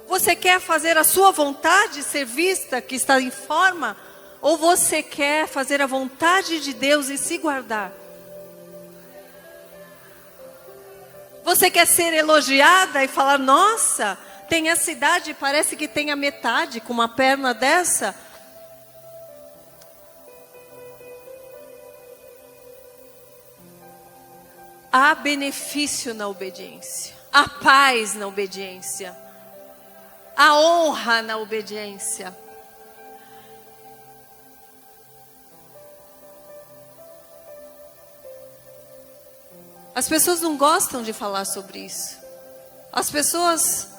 A: Você quer fazer a sua vontade ser vista, que está em forma? Ou você quer fazer a vontade de Deus e se guardar? Você quer ser elogiada e falar, nossa, tem essa idade, parece que tem a metade, com uma perna dessa? Há benefício na obediência, há paz na obediência, há honra na obediência. As pessoas não gostam de falar sobre isso. As pessoas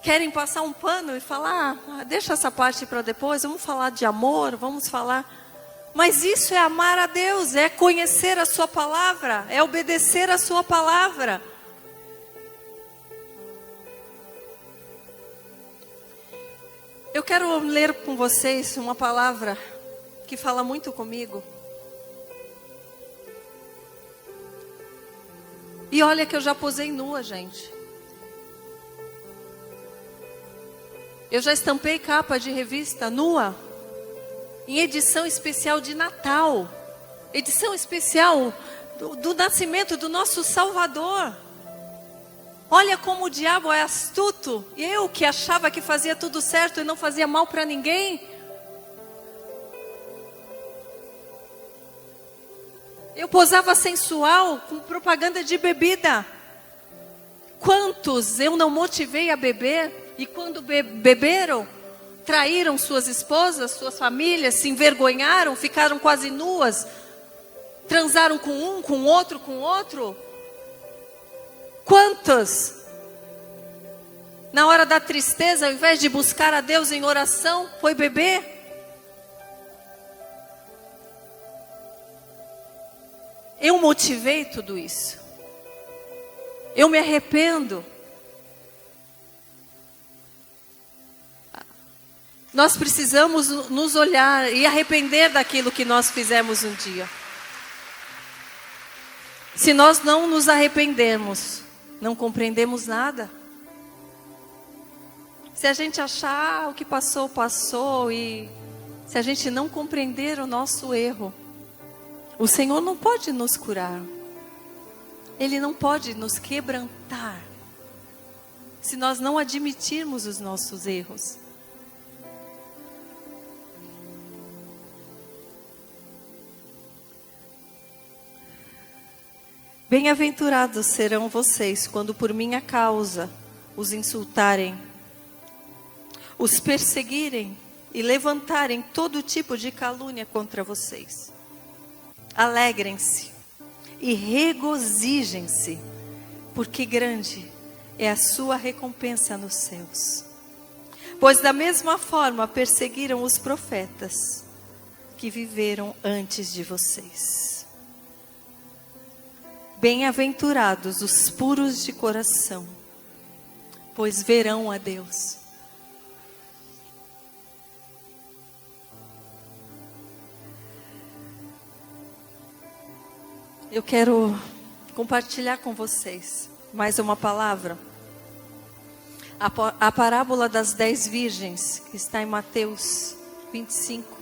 A: querem passar um pano e falar, deixa essa parte para depois, vamos falar de amor, vamos falar. Mas isso é amar a Deus, é conhecer a sua palavra, é obedecer a sua palavra. Eu quero ler com vocês uma palavra que fala muito comigo. E olha que eu já posei nua, gente. Eu já estampei capa de revista nua, em edição especial de Natal. Edição especial do nascimento do nosso Salvador. Olha como o diabo é astuto. Eu que achava que fazia tudo certo e não fazia mal para ninguém. Eu posava sensual com propaganda de bebida. Quantos eu não motivei a beber e quando beberam, traíram suas esposas, suas famílias, se envergonharam, ficaram quase nuas, transaram com um, com outro. Quantos, na hora da tristeza, ao invés de buscar a Deus em oração, foi beber? Eu motivei tudo isso. Eu me arrependo. Nós precisamos nos olhar e arrepender daquilo que nós fizemos um dia. Se nós não nos arrependermos, não compreendemos nada. Se a gente achar o que passou, passou, e se a gente não compreender o nosso erro, o Senhor não pode nos curar. Ele não pode nos quebrantar, se nós não admitirmos os nossos erros. Bem-aventurados serão vocês quando por minha causa os insultarem, os perseguirem e levantarem todo tipo de calúnia contra vocês. Alegrem-se e regozijem-se, porque grande é a sua recompensa nos céus. Pois da mesma forma perseguiram os profetas que viveram antes de vocês. Bem-aventurados os puros de coração, pois verão a Deus. Eu quero compartilhar com vocês mais uma palavra. A parábola das 10 virgens, que está em Mateus 25.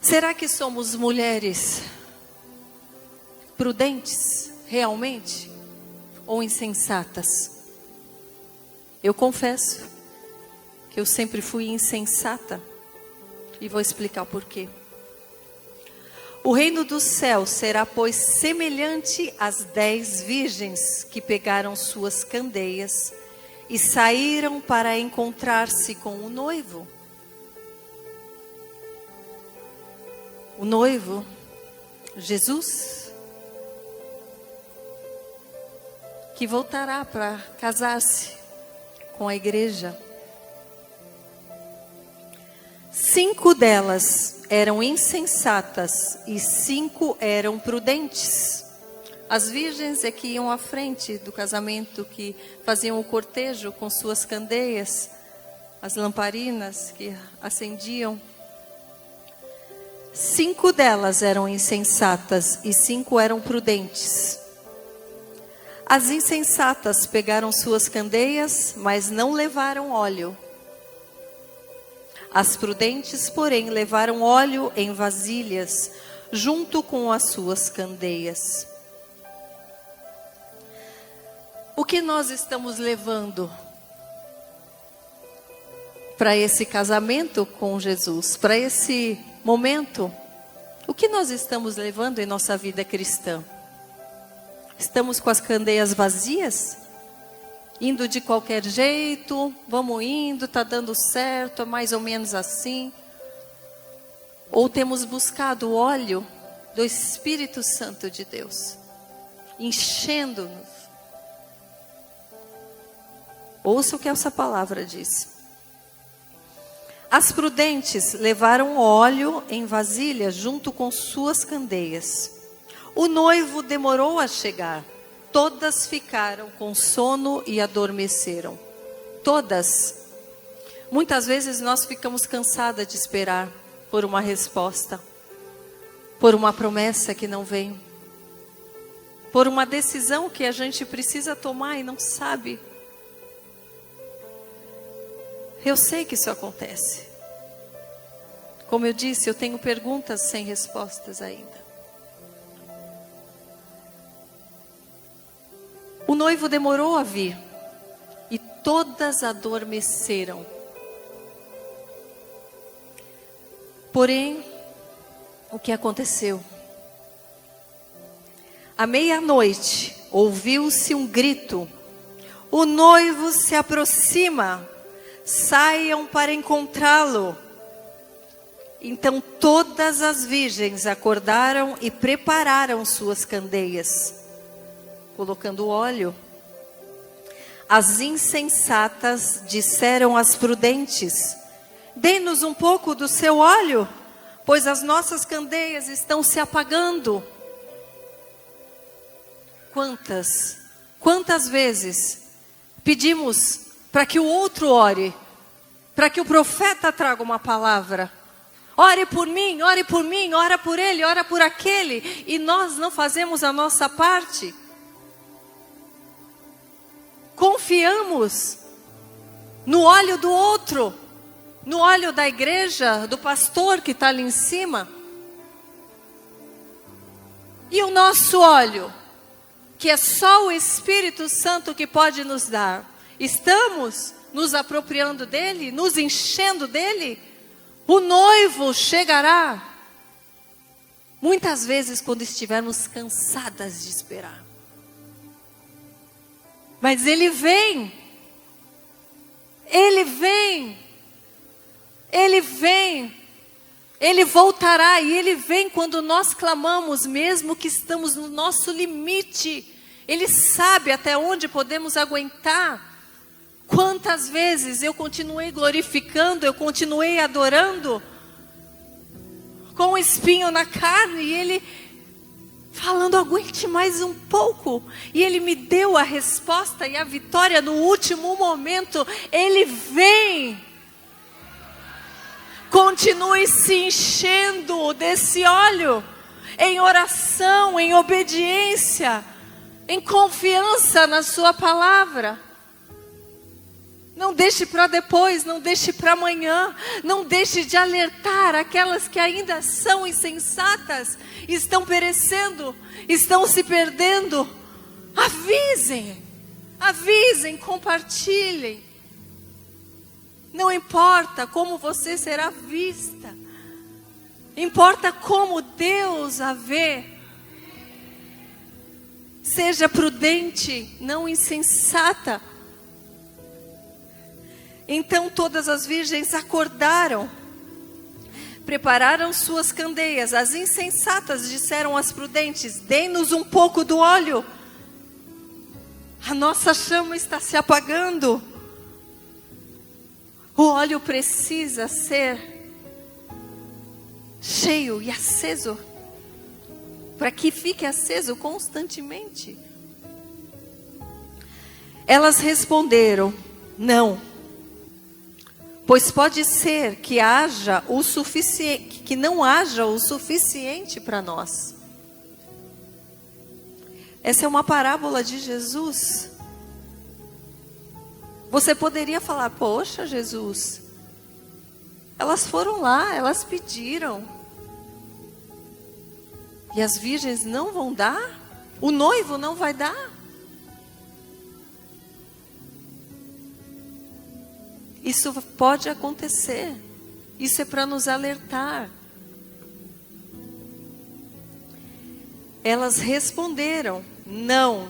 A: Será que somos mulheres prudentes, realmente? Ou insensatas? Eu confesso que eu sempre fui insensata. E vou explicar o porquê. O reino dos céus será, pois, semelhante às 10 virgens que pegaram suas candeias e saíram para encontrar-se com o noivo. O noivo, Jesus, que voltará para casar-se com a igreja. 5 delas eram insensatas e 5 eram prudentes. As virgens é que iam à frente do casamento, que faziam o cortejo com suas candeias, as lamparinas que acendiam. 5 delas eram insensatas e 5 eram prudentes. As insensatas pegaram suas candeias, mas não levaram óleo. As prudentes, porém, levaram óleo em vasilhas, junto com as suas candeias. O que nós estamos levando para esse casamento com Jesus, para esse momento? O que nós estamos levando em nossa vida cristã? Estamos com as candeias vazias? Indo de qualquer jeito, vamos indo, está dando certo, é mais ou menos assim? Ou temos buscado o óleo do Espírito Santo de Deus, enchendo-nos? Ouça o que essa palavra diz. As prudentes levaram óleo em vasilha junto com suas candeias. O noivo demorou a chegar. Todas ficaram com sono e adormeceram. Todas. Muitas vezes nós ficamos cansadas de esperar por uma resposta, por uma promessa que não vem, por uma decisão que a gente precisa tomar e não sabe. Eu sei que isso acontece. Como eu disse, eu tenho perguntas sem respostas ainda. O noivo demorou a vir e todas adormeceram. Porém, o que aconteceu? À meia-noite, ouviu-se um grito: o noivo se aproxima, saiam para encontrá-lo. Então todas as virgens acordaram e prepararam suas candeias, colocando óleo. As insensatas disseram às prudentes: dê-nos um pouco do seu óleo, pois as nossas candeias estão se apagando. Quantas vezes pedimos para que o outro ore, para que o profeta traga uma palavra, ore por mim, ora por ele, ora por aquele, e nós não fazemos a nossa parte. Confiamos no óleo do outro, no óleo da igreja, do pastor que está ali em cima. E o nosso óleo, que é só o Espírito Santo que pode nos dar, estamos nos apropriando dele, nos enchendo dele? O noivo chegará, muitas vezes quando estivermos cansadas de esperar. Mas ele vem, ele vem, ele vem, ele voltará, e ele vem quando nós clamamos, mesmo que estamos no nosso limite. Ele sabe até onde podemos aguentar. Quantas vezes eu continuei glorificando, eu continuei adorando, com o espinho na carne, e ele falando, aguente mais um pouco. E ele me deu a resposta e a vitória no último momento. Ele vem. Continue se enchendo desse óleo, em oração, em obediência, em confiança na sua palavra. Não deixe para depois, não deixe para amanhã, não deixe de alertar aquelas que ainda são insensatas, estão perecendo, estão se perdendo. Avisem, avisem, compartilhem. Não importa como você será vista, importa como Deus a vê. Seja prudente, não insensata. Então todas as virgens acordaram, prepararam suas candeias. As insensatas disseram às prudentes, dê-nos um pouco do óleo. A nossa chama está se apagando. O óleo precisa ser cheio e aceso, para que fique aceso constantemente. Elas responderam, não. Pois pode ser que haja o suficiente, que não haja o suficiente para nós. Essa é uma parábola de Jesus. Você poderia falar, poxa Jesus, elas foram lá, elas pediram. E as virgens não vão dar? O noivo não vai dar? Isso pode acontecer. Isso é para nos alertar. Elas responderam, não,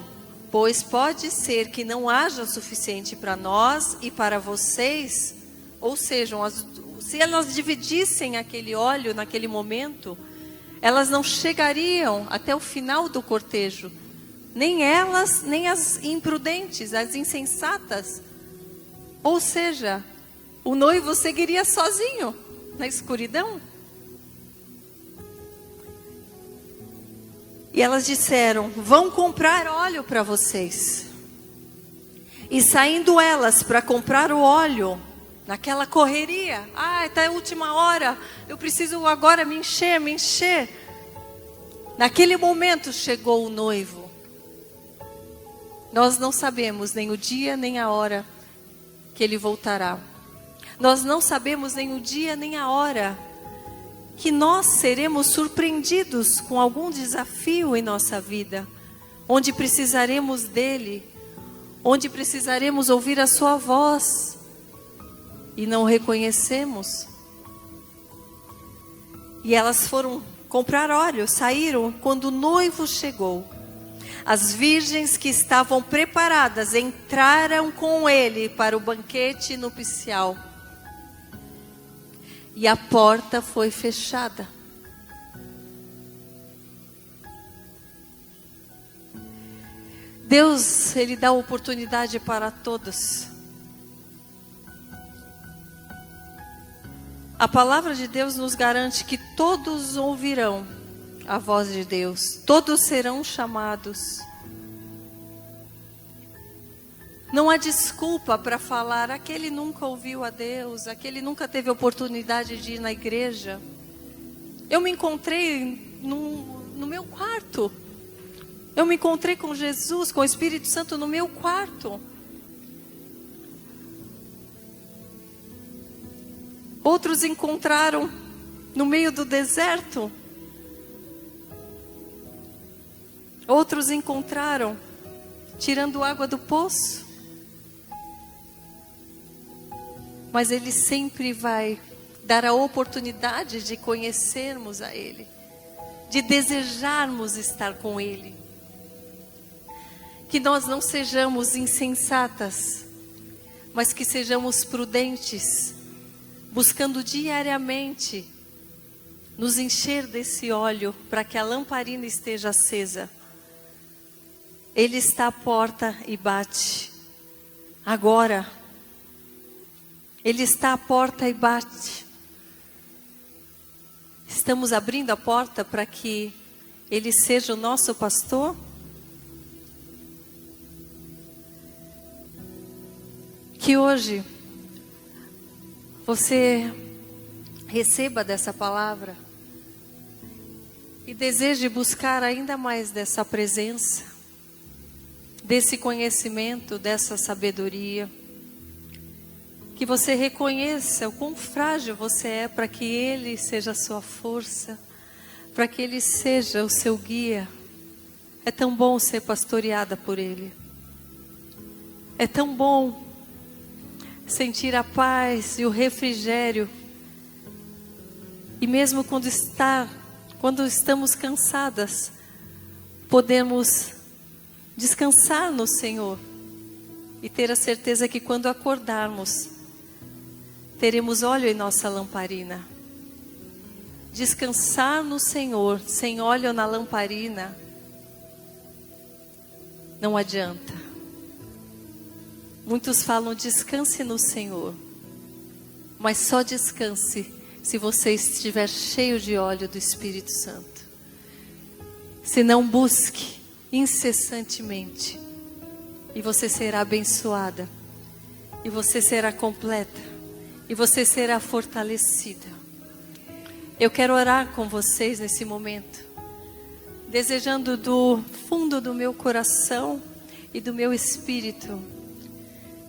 A: pois pode ser que não haja o suficiente para nós e para vocês. Ou seja, se elas dividissem aquele óleo naquele momento, elas não chegariam até o final do cortejo. Nem elas, nem as imprudentes, as insensatas. Ou seja, o noivo seguiria sozinho na escuridão. E elas disseram, vão comprar óleo para vocês. E saindo elas para comprar o óleo, naquela correria, está a última hora, eu preciso agora me encher. Naquele momento chegou o noivo. Nós não sabemos nem o dia nem a hora que ele voltará. Nós não sabemos nem o dia nem a hora que nós seremos surpreendidos com algum desafio em nossa vida, onde precisaremos dele, onde precisaremos ouvir a sua voz e não reconhecemos. E elas foram comprar óleo, saíram quando o noivo chegou. As virgens que estavam preparadas entraram com ele para o banquete nupcial. E a porta foi fechada. Deus, Ele dá oportunidade para todos. A palavra de Deus nos garante que todos ouvirão a voz de Deus. Todos serão chamados. Não há desculpa para falar, aquele nunca ouviu a Deus, aquele nunca teve oportunidade de ir na igreja. Eu me encontrei no meu quarto. Eu me encontrei com Jesus, com o Espírito Santo no meu quarto. Outros encontraram no meio do deserto. Outros encontraram tirando água do poço. Mas Ele sempre vai dar a oportunidade de conhecermos a Ele, de desejarmos estar com Ele. Que nós não sejamos insensatas, mas que sejamos prudentes, buscando diariamente nos encher desse óleo para que a lamparina esteja acesa. Ele está à porta e bate. Agora, Ele está à porta e bate. Estamos abrindo a porta para que Ele seja o nosso pastor? Que hoje você receba dessa palavra e deseje buscar ainda mais dessa presença, desse conhecimento, dessa sabedoria. Que você reconheça o quão frágil você é para que Ele seja a sua força, para que Ele seja o seu guia. É tão bom ser pastoreada por Ele. É tão bom sentir a paz e o refrigério. E mesmo quando estamos cansadas, podemos descansar no Senhor e ter a certeza que quando acordarmos, teremos óleo em nossa lamparina. Descansar no Senhor sem óleo na lamparina não adianta. Muitos falam descanse no Senhor, mas só descanse se você estiver cheio de óleo do Espírito Santo. Se não, busque incessantemente e você será abençoada, e você será completa, e você será fortalecida. Eu quero orar com vocês nesse momento, desejando do fundo do meu coração e do meu espírito,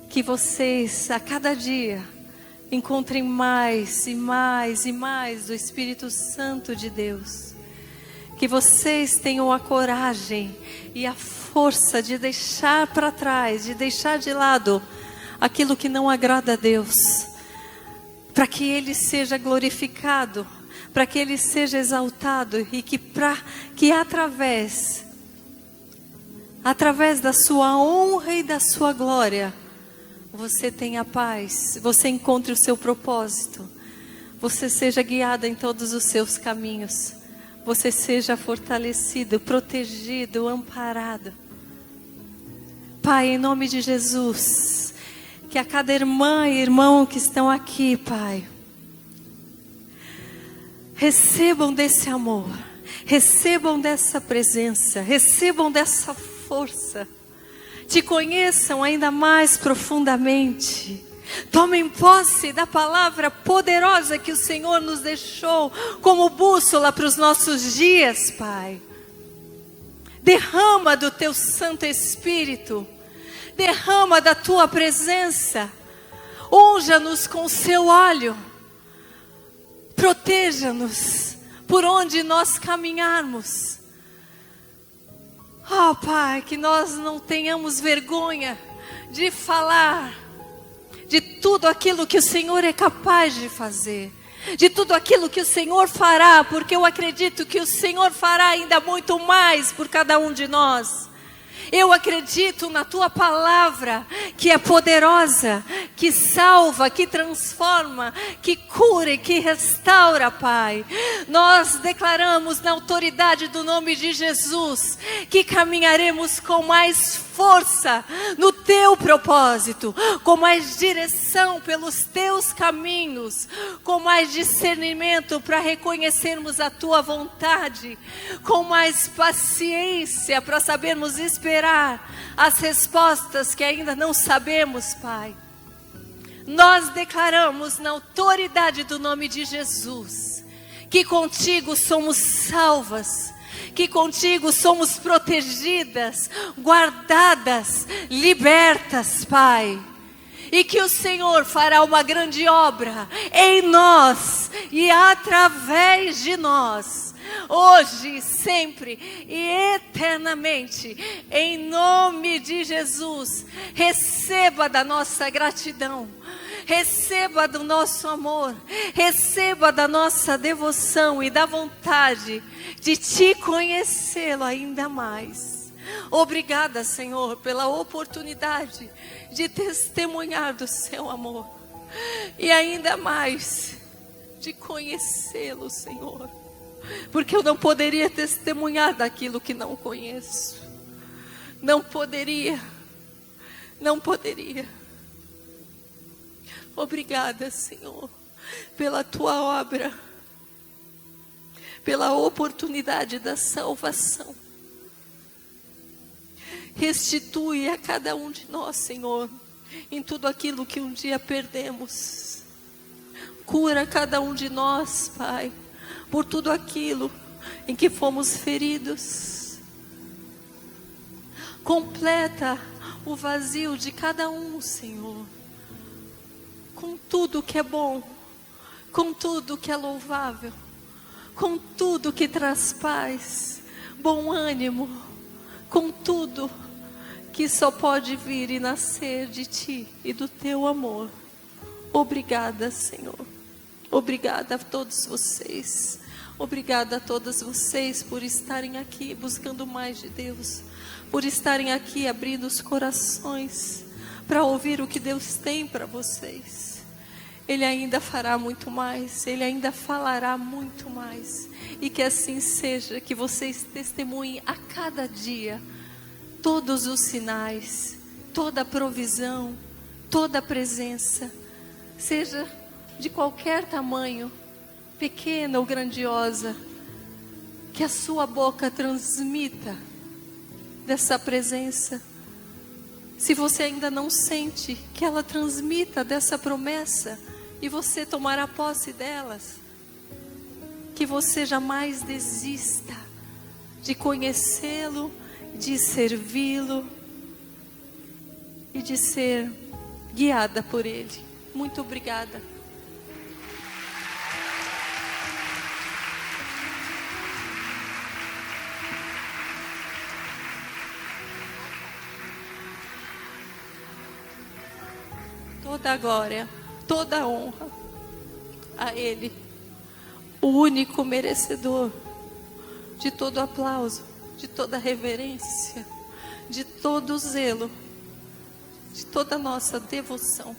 A: que vocês a cada dia encontrem mais e mais e mais do Espírito Santo de Deus. Que vocês tenham a coragem e a força de deixar para trás, de deixar de lado aquilo que não agrada a Deus, para que Ele seja glorificado, para que Ele seja exaltado e que através da sua honra e da sua glória, você tenha paz, você encontre o seu propósito, você seja guiada em todos os seus caminhos, você seja fortalecido, protegido, amparado. Pai, em nome de Jesus, que a cada irmã e irmão que estão aqui, Pai, recebam desse amor, recebam dessa presença, recebam dessa força, te conheçam ainda mais profundamente. Tomem posse da palavra poderosa que o Senhor nos deixou como bússola para os nossos dias, Pai. Derrama do Teu Santo Espírito, derrama da Tua presença, unja-nos com o Seu óleo, proteja-nos por onde nós caminharmos. Oh, Pai, que nós não tenhamos vergonha de falar de tudo aquilo que o Senhor é capaz de fazer, de tudo aquilo que o Senhor fará, porque eu acredito que o Senhor fará ainda muito mais por cada um de nós. Eu acredito na Tua palavra, que é poderosa, que salva, que transforma, que cura e que restaura, Pai. Nós declaramos na autoridade do nome de Jesus, que caminharemos com mais força no Teu propósito, com mais direção pelos Teus caminhos, com mais discernimento para reconhecermos a Tua vontade, com mais paciência para sabermos esperar as respostas que ainda não sabemos, Pai. Nós declaramos na autoridade do nome de Jesus que contigo somos salvas, que contigo somos protegidas, guardadas, libertas, Pai. E que o Senhor fará uma grande obra em nós e através de nós, hoje, sempre e eternamente, em nome de Jesus. Receba da nossa gratidão, receba do nosso amor, receba da nossa devoção e da vontade de te conhecê-lo ainda mais. Obrigada, Senhor, pela oportunidade de testemunhar do seu amor e ainda mais de conhecê-lo, Senhor, porque eu não poderia testemunhar daquilo que não conheço. Não poderia. Obrigada, Senhor, pela tua obra, pela oportunidade da salvação. Restitui a cada um de nós, Senhor, em tudo aquilo que um dia perdemos. Cura cada um de nós, Pai, por tudo aquilo em que fomos feridos. Completa o vazio de cada um, Senhor, com tudo que é bom, com tudo que é louvável, com tudo que traz paz, bom ânimo, com tudo que só pode vir e nascer de Ti e do Teu amor. Obrigada, Senhor. Obrigada a todos vocês. Obrigada a todas vocês por estarem aqui buscando mais de Deus, por estarem aqui abrindo os corações para ouvir o que Deus tem para vocês. Ele ainda fará muito mais, Ele ainda falará muito mais. E que assim seja, que vocês testemunhem a cada dia todos os sinais, toda a provisão, toda a presença, seja de qualquer tamanho, pequena ou grandiosa, que a sua boca transmita dessa presença. Se você ainda não sente, que ela transmita dessa promessa e você tomará posse delas. Que você jamais desista de conhecê-lo, de servi-lo e de ser guiada por Ele. Muito obrigada. Toda a glória, toda a honra a Ele, o único merecedor de todo aplauso, de toda reverência, de todo zelo, de toda nossa devoção.